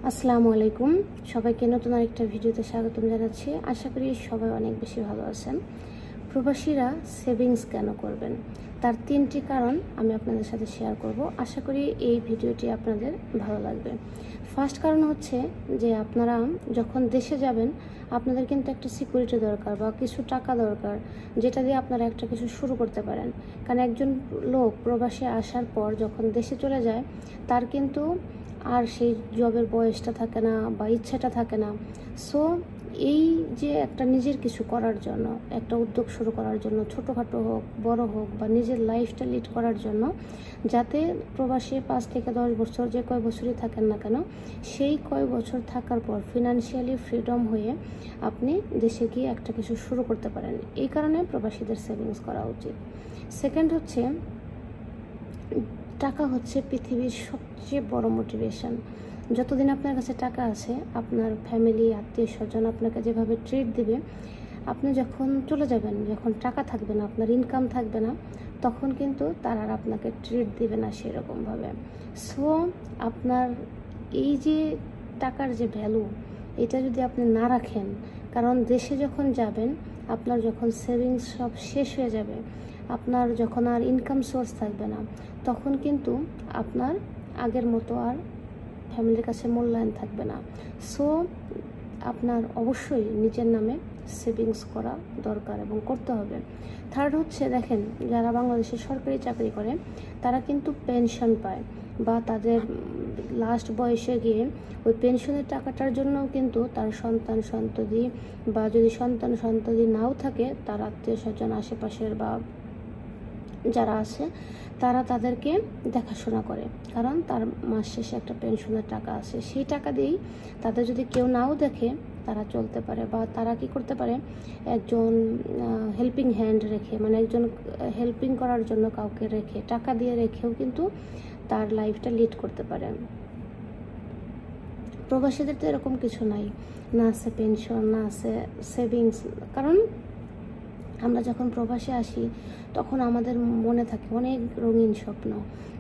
আসসালামু আলাইকুম, সবাইকে নতুন আরেকটা ভিডিওতে স্বাগতম জানাচ্ছি। আশা করি সবাই অনেক বেশি ভালো আছেন। প্রবাসীরা সেভিংস কেন করবেন, তার 3টি কারণ আমি আপনাদের সাথে শেয়ার করব। আশা করি এই ভিডিওটি আপনাদের ভালো লাগবে। ফার্স্ট কারণ হচ্ছে যে আপনারা যখন দেশে যাবেন আপনাদের কিন্তু একটা সিকিউরিটি দরকার বা কিছু টাকা দরকার, যেটা দিয়ে আপনারা একটা কিছু শুরু করতে পারেন। কারণ একজন লোক প্রবাসে আসার পর যখন দেশে চলে যায় তার কিন্তু আর সেই জবের বয়সটা থাকে না বা ইচ্ছাটা থাকে না। সো এই যে একটা নিজের কিছু করার জন্য, একটা উদ্যোগ শুরু করার জন্য, ছোটোখাটো হোক বড় হোক, বা নিজের লাইফটা লিড করার জন্য, যাতে প্রবাসে 5 থেকে 10 বছর যে কয় বছরই থাকেন না কেন, সেই কয় বছর থাকার পর ফিনান্সিয়ালি ফ্রিডম হয়ে আপনি দেশে গিয়ে একটা কিছু শুরু করতে পারেন। এই কারণে প্রবাসীদের সেভিংস করা উচিত। সেকেন্ড হচ্ছে, টাকা হচ্ছে পৃথিবীর সবচেয়ে বড় মোটিভেশন। যতদিন আপনার কাছে টাকা আছে, আপনার ফ্যামিলি আত্মীয় স্বজন আপনাকে যেভাবে ট্রিট দিবে, আপনি যখন চলে যাবেন, যখন টাকা থাকবে না, আপনার ইনকাম থাকবে না, তখন কিন্তু তারা আর আপনাকে ট্রিট দিবে না সেরকমভাবে। সো আপনার এই যে টাকার যে ভ্যালু, এটা যদি আপনি না রাখেন, কারণ দেশে যখন যাবেন আপনার যখন সেভিংস সব শেষ হয়ে যাবে, আপনার যখন আর ইনকাম সোর্স থাকবে না, তখন কিন্তু আপনার আগের মতো আর ফ্যামিলির কাছে মূল্যায়ন থাকবে না। সো আপনার অবশ্যই নিজের নামে সেভিংস করা দরকার এবং করতে হবে। থার্ড হচ্ছে, দেখেন যারা বাংলাদেশে সরকারি চাকরি করে তারা কিন্তু পেনশন পায়, বা তাদের লাস্ট বয়সে গিয়ে ওই পেনশনের টাকাটার জন্যও কিন্তু তার সন্তান সন্ততি, বা যদি সন্তান সন্ততি নাও থাকে, তার আত্মীয় স্বজন আশেপাশের বা যারা আছে তারা তাদেরকে দেখাশোনা করে, কারণ তার মাস শেষে একটা পেনশনের টাকা আছে। সেই টাকা দিয়েই তাদের যদি কেউ নাও দেখে তারা চলতে পারে, বা তারা কি করতে পারে, একজন হেল্পিং হ্যান্ড রেখে, মানে একজন হেল্পিং করার জন্য কাউকে রেখে, টাকা দিয়ে রেখেও কিন্তু তার লাইফটা লিড করতে পারে। প্রবাসীদের তো এরকম কিছু নাই, না আছে পেনশন, না আছে সেভিংস। কারণ আমরা যখন প্রবাসে আসি তখন আমাদের মনে থাকে অনেক রঙিন স্বপ্ন,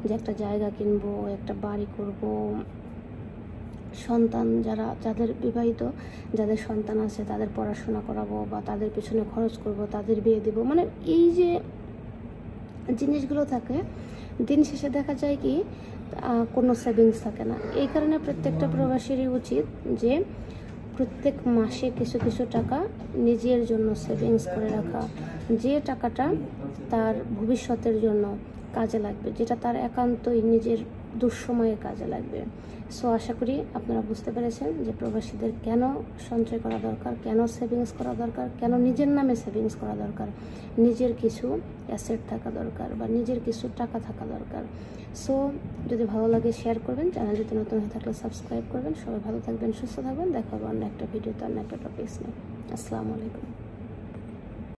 যে একটা জায়গা কিনবো, একটা বাড়ি করব, সন্তান যাদের বিবাহিত, যাদের সন্তান আছে তাদের পড়াশোনা করাবো, বা তাদের পেছনে খরচ করব, তাদের বিয়ে দিব। মানে এই যে জিনিসগুলো থাকে, দিন শেষে দেখা যায় কি কোনো সেভিংস থাকে না। এই কারণে প্রত্যেকটা প্রবাসীরই উচিত যে প্রত্যেক মাসে কিছু কিছু টাকা নিজের জন্য সেভিংস করে রাখা, যে টাকাটা তার ভবিষ্যতের জন্য কাজে লাগবে, যেটা তার একান্তই নিজের দুঃসময়ে কাজে লাগবে। সো আশা করি আপনারা বুঝতে পেরেছেন যে প্রবাসীদের কেন সঞ্চয় করা দরকার, কেন সেভিংস করা দরকার, কেন নিজের নামে সেভিংস করা দরকার, নিজের কিছু অ্যাসেট থাকা দরকার, বা নিজের কিছু টাকা থাকা দরকার। সো যদি ভালো লাগে শেয়ার করবেন, চ্যানেলটিতে নতুন হয়ে থাকলে সাবস্ক্রাইব করবেন। সবাই ভালো থাকবেন, সুস্থ থাকবেন। দেখা হবে অন্য একটা ভিডিওতে, অন্য একটা টপিকস নিয়ে। আসসালামু আলাইকুম।